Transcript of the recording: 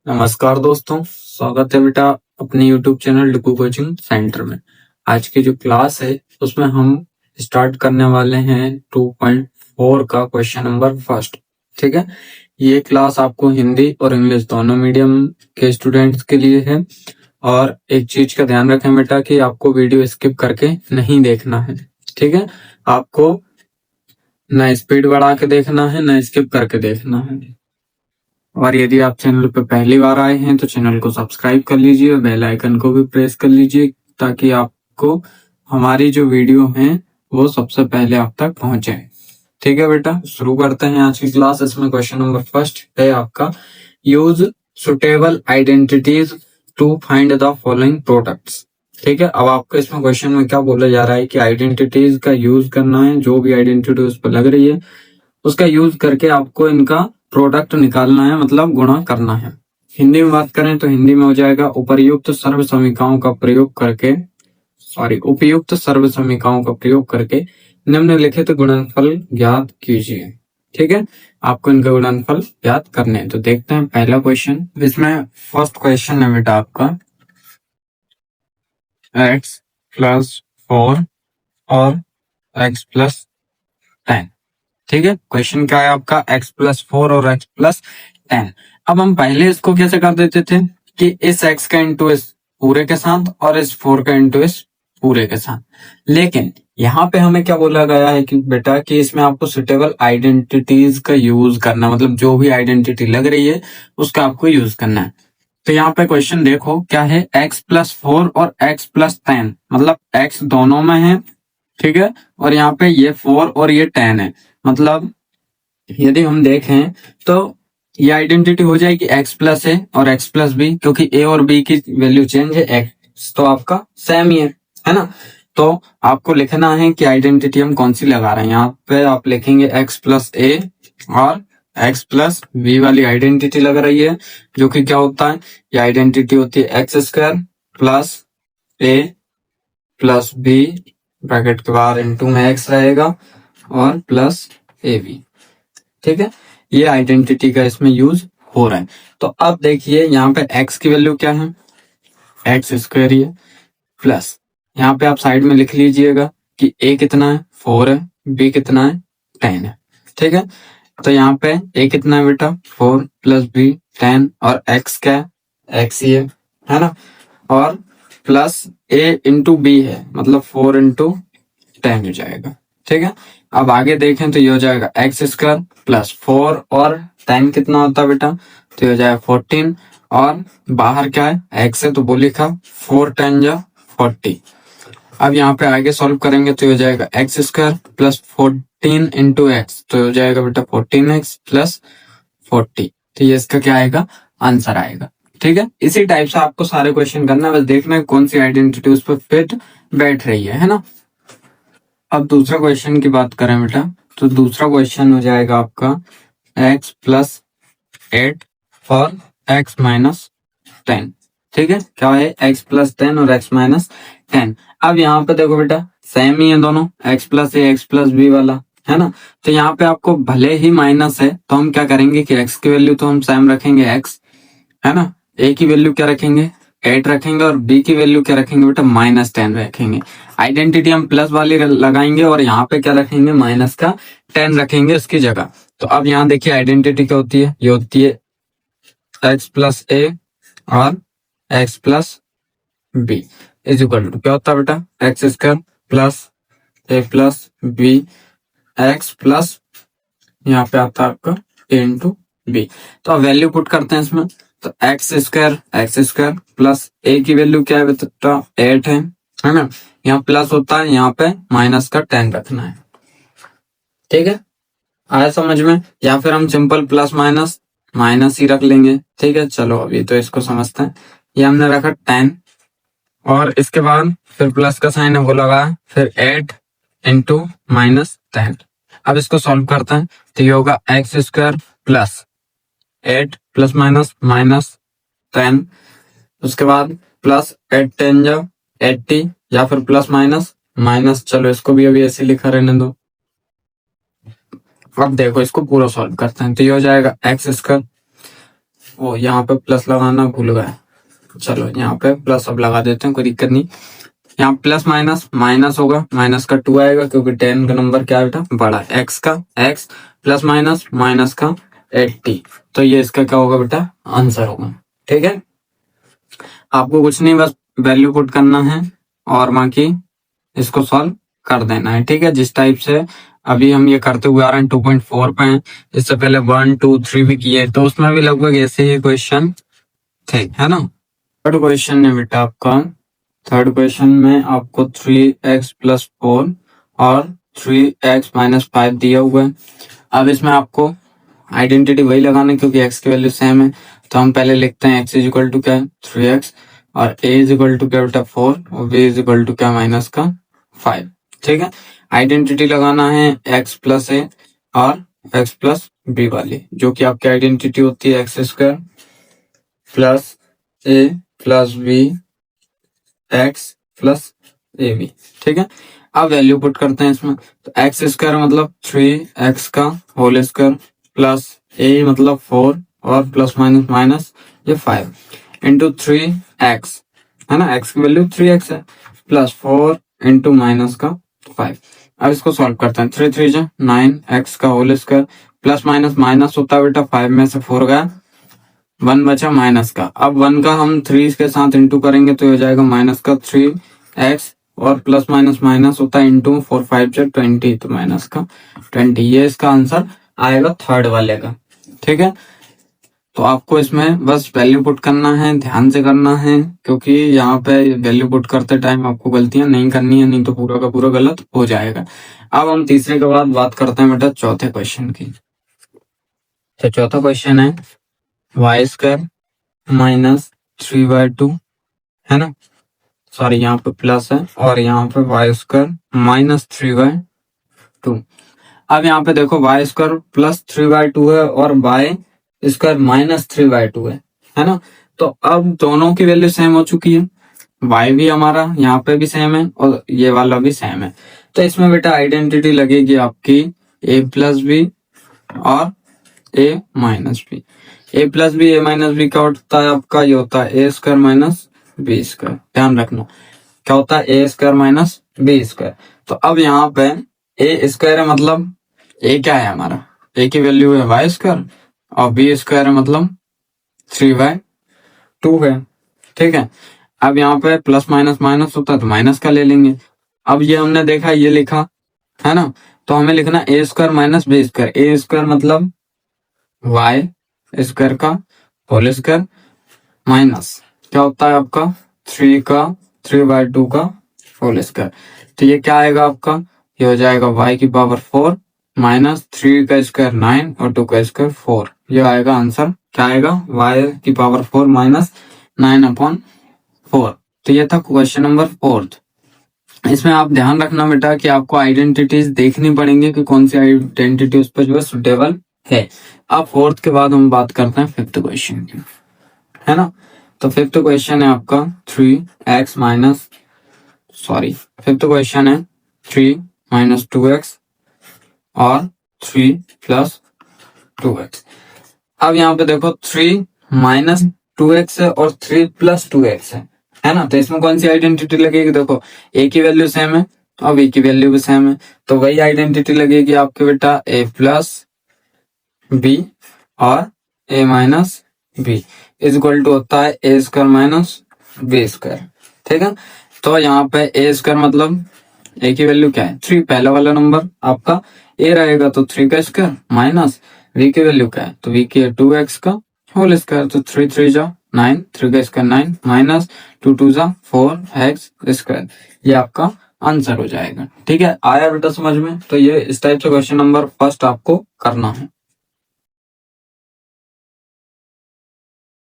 नमस्कार दोस्तों, स्वागत है बेटा अपने YouTube चैनल डुकू कोचिंग सेंटर में। आज की जो क्लास है उसमें हम स्टार्ट करने वाले हैं 2.4 का क्वेश्चन नंबर फर्स्ट। ठीक है, ये क्लास आपको हिंदी और इंग्लिश दोनों मीडियम के स्टूडेंट्स के लिए है। और एक चीज का ध्यान रखें बेटा कि आपको वीडियो स्किप करके नहीं देखना है। ठीक है, आपको ना स्पीड बढ़ा के देखना है ना स्किप करके देखना है। और यदि आप चैनल पर पहली बार आए हैं तो चैनल को सब्सक्राइब कर लीजिए और बेल आइकन को भी प्रेस कर लीजिए ताकि आपको हमारी जो वीडियो है वो सबसे पहले आप तक पहुंचे। ठीक है बेटा, शुरू करते हैं आज की क्लास। इसमें क्वेश्चन नंबर फर्स्ट है आपका, use suitable identities to find the following products. ठीक है, अब आपको इसमें क्वेश्चन में क्या बोला जा रहा है कि आइडेंटिटीज का यूज करना है। जो भी आइडेंटिटी उस पर लग रही है उसका यूज करके आपको इनका प्रोडक्ट निकालना है, मतलब गुणा करना है। हिंदी में बात करें तो हिंदी में हो जाएगा, उपयुक्त सर्व समीकरणों का प्रयोग करके निम्नलिखित गुणनफल ज्ञात कीजिए। ठीक है, आपको इनका गुणनफल ज्ञात करने हैं। तो देखते हैं पहला क्वेश्चन। इसमें फर्स्ट क्वेश्चन है बेटा आपका x+4 और x+10। ठीक है, क्वेश्चन क्या है आपका, x+4 और x+10। अब हम पहले इसको कैसे कर देते थे कि इस x का इंटू इस पूरे के साथ और इस 4 का इंटू इस पूरे के साथ। लेकिन यहाँ पे हमें क्या बोला गया है कि बेटा कि इसमें आपको सुटेबल आइडेंटिटीज का यूज करना, मतलब जो भी आइडेंटिटी लग रही है उसका आपको यूज करना है। तो यहाँ पे क्वेश्चन देखो क्या है, x+4 और x+10, मतलब x दोनों में है। ठीक है, और यहाँ पे ये 4 और ये 10 है। मतलब यदि हम देखें तो ये आइडेंटिटी हो जाएगी x+a और x+b, क्योंकि a और b की वैल्यू चेंज है, x तो आपका सेम ही है ना। तो आपको लिखना है कि आइडेंटिटी हम कौन सी लगा रहे हैं। यहाँ पे आप लिखेंगे x+a और x+b वाली आइडेंटिटी लग रही है, जो कि क्या होता है, ये आइडेंटिटी होती है x² plus a plus b bracket के बाहर इनटू में x रहेगा और प्लस ए बी। ठीक है, ये आइडेंटिटी का इसमें यूज हो रहा है। तो अब देखिए यहाँ पे x की वैल्यू क्या है, x² ही है, प्लस यहाँ पे आप साइड में लिख लीजिएगा कि a कितना है, 4 है, b कितना है, 10 है। ठीक है, तो यहाँ पे a कितना है बेटा, 4 प्लस b 10, और x क्या है, x ही है ना, और प्लस a इंटू बी है, मतलब 4 इंटू 10 हो जाएगा। ठीक है, अब आगे देखें तो ये हो जाएगा x² प्लस 4 और 10 कितना होता है बेटा, तो ये हो जाएगा 14, और बाहर क्या है, x है तो वो लिखा 4 10 जा 40। अब यहाँ पे आगे सॉल्व करेंगे तो ये हो जाएगा x² प्लस 14 इंटू एक्स, तो हो जाएगा बेटा 14x प्लस 40। तो ये इसका क्या आएगा, आंसर आएगा। ठीक है, इसी टाइप से आपको सारे क्वेश्चन करना है, बस देखना है कौन सी आइडेंटिटी उस पर फिट बैठ रही है ना। अब दूसरा क्वेश्चन की बात करें बेटा, तो दूसरा क्वेश्चन हो जाएगा आपका x+8 और x-10। ठीक है, क्या है, x+10 और x-10। अब यहाँ पे देखो बेटा सेम ही है दोनों, x+a x+b वाला है ना। तो यहाँ पे आपको भले ही माइनस है तो हम क्या करेंगे कि x की वैल्यू तो हम सेम रखेंगे, x है ना, a की वैल्यू क्या रखेंगे, 8 रखेंगे, और b की वैल्यू क्या रखेंगे बेटा, -10 रखेंगे। आइडेंटिटी हम प्लस वाली लगाएंगे और यहाँ पे क्या रखेंगे, -10 रखेंगे उसकी जगह। तो अब यहाँ देखिए आइडेंटिटी क्या होती है, ये होती है x+a और x+b इज इक्वल टू क्या होता है बेटा, x² plus a plus b x plus यहाँ पे आता है आपका a इंटू बी। तो अब वैल्यू पुट करते हैं इसमें, तो x² प्लस a की वैल्यू क्या है बेटा, 8 है ना, यहाँ प्लस होता है, यहाँ पे -10 रखना है। ठीक है, आया समझ में, या फिर हम सिंपल प्लस माइनस ही रख लेंगे। ठीक है, चलो अभी तो इसको समझते हैं। ये हमने रखा 10 और इसके बाद फिर प्लस का साइन है वो लगा, फिर 8 इंटू -10। अब इसको सॉल्व करते हैं तो ये होगा x² प्लस 8 प्लस -10, उसके बाद प्लस 8 10 जा 80, या फिर प्लस माइनस, चलो इसको भी अभी ऐसे लिखा रहने दो। अब देखो इसको पूरा सॉल्व करते हैं तो ये हो जाएगा x² वो यहाँ पे प्लस लगाना भूल गए, चलो यहाँ पे प्लस अब लगा देते हैं, कोई दिक्कत नहीं। यहाँ प्लस माइनस माइनस होगा, माइनस का 2 आएगा क्योंकि 10 का नंबर क्या बेटा बड़ा, एक्स का एक्स प्लस माइनस माइनस का 80, तो ये इसका क्या होगा बेटा आंसर होगा। ठीक है, आपको कुछ नहीं बस वैल्यू पुट करना है और बाकी इसको सॉल्व कर देना है। ठीक है, जिस टाइप से अभी हम ये करते हुए आ रहे हैं 2.4 पे हैं, इससे पहले 1 2 3 भी किए तो उसमें भी लगभग ऐसे ही क्वेश्चन थे, है ना। थर्ड क्वेश्चन है बेटा आपका, थर्ड क्वेश्चन में आपको 3x + 4 और 3x - 5 दिया हुआ है। अब इसमें आपको आइडेंटिटी वही लगाना है क्योंकि x की वैल्यू सेम है, तो हम पहले लिखते हैं x इक्वल टू क्या है 3x और a इक्वल टू क्या बेटा 4 और b इक्वल टू क्या माइनस का 5। ठीक है, आइडेंटिटी लगाना है x + a और x + b वाली, जो कि आपकी आइडेंटिटी होती है x² + a + b x + ab। ठीक है, अब वैल्यू पुट करते हैं इसमें, तो x² मतलब 3x का होल स्क्वायर प्लस a मतलब 4 और प्लस माइनस माइनस ये 5 इंटू 3x, है ना, x की वैल्यू 3x है, प्लस 4 इंटू माइनस का 5। अब इसको सॉल्व करते हैं, 3 3 जा 9x का whole square plus minus minus होता है बेटा 5 में से 4 गया 1 बचा माइनस का, अब 1 का हम 3 के साथ इंटू करेंगे तो हो जाएगा माइनस का 3x और प्लस माइनस माइनस होता है इंटू 4 5 से 20 तो माइनस का 20, ये इसका आंसर आएगा थर्ड वाले का। ठीक है, तो आपको इसमें बस वैल्यू पुट करना है, ध्यान से करना है क्योंकि यहाँ पे वैल्यू पुट करते टाइम आपको गलतियां नहीं करनी है, नहीं तो पूरा का पूरा गलत हो जाएगा। अब हम तीसरे के बाद बात करते हैं बेटा चौथे क्वेश्चन की। तो चौथा क्वेश्चन है y² - 3y2, है ना, सॉरी यहाँ पे प्लस है और यहाँ पे y² - 3y2। अब यहाँ पे देखो y² + 3y2 है और y² - 3y2 है ना, तो अब दोनों की वैल्यू सेम हो चुकी है, y भी हमारा यहाँ पे भी सेम है और ये वाला भी सेम है, तो इसमें बेटा आइडेंटिटी लगेगी आपकी a + b और a - b। a + b a - b क्या होता है आपका, ये होता है a² - b², ध्यान रखना क्या होता है a² - b²। तो अब यहाँ पे a² है मतलब a क्या है हमारा, a की वैल्यू है y² और b² है मतलब 3y2 है। ठीक है, अब यहाँ पे प्लस माइनस माइनस होता है तो माइनस का ले लेंगे, अब ये हमने देखा ये लिखा है ना, तो हमें लिखना a² - b², a² मतलब y² का होल स्क्वायर माइनस क्या होता है आपका 3y2 का होल स्क्वायर, तो ये क्या आएगा आपका, ये हो जाएगा y⁴ माइनस 3 का स्क्वायर 9 और 2 का स्क्वायर 4, ये आएगा आंसर, क्या आएगा y⁴ माइनस 9/4। तो ये था क्वेश्चन नंबर 4। इसमें आप ध्यान रखना बेटा कि आपको आइडेंटिटीज देखनी पड़ेंगी कि कौन सी आइडेंटिटी उस पर जो है सुटेबल है। अब 4th के बाद हम बात करते हैं 5th क्वेश्चन की, है ना, तो 5th क्वेश्चन है आपका 5th क्वेश्चन है 3 - 2x और 3 + 2x। अब यहाँ पे देखो 3 - 2x है और 3 + 2x है ना, तो इसमें कौन सी आइडेंटिटी लगेगी, देखो a की वैल्यू सेम है और b की वैल्यू भी सेम है, तो वही आइडेंटिटी लगेगी आपके बेटा a + b और a - b इक्वल टू होता है a² - b²। ठीक है, तो यहाँ पे a² मतलब a की वैल्यू क्या है 3, पहला वाला नंबर आपका a रहेगा तो 3 का स्क्वायर माइनस v की वैल्यू क्या है, तो v की है 2x का होल स्क्वायर, तो 3 3 जा 9, 3 का स्क्वायर 9 माइनस 2 2 जा 4x², ये आपका आंसर हो जाएगा। ठीक है, आया बेटा समझ में, तो ये इस टाइप से क्वेश्चन नंबर 1 आपको करना है।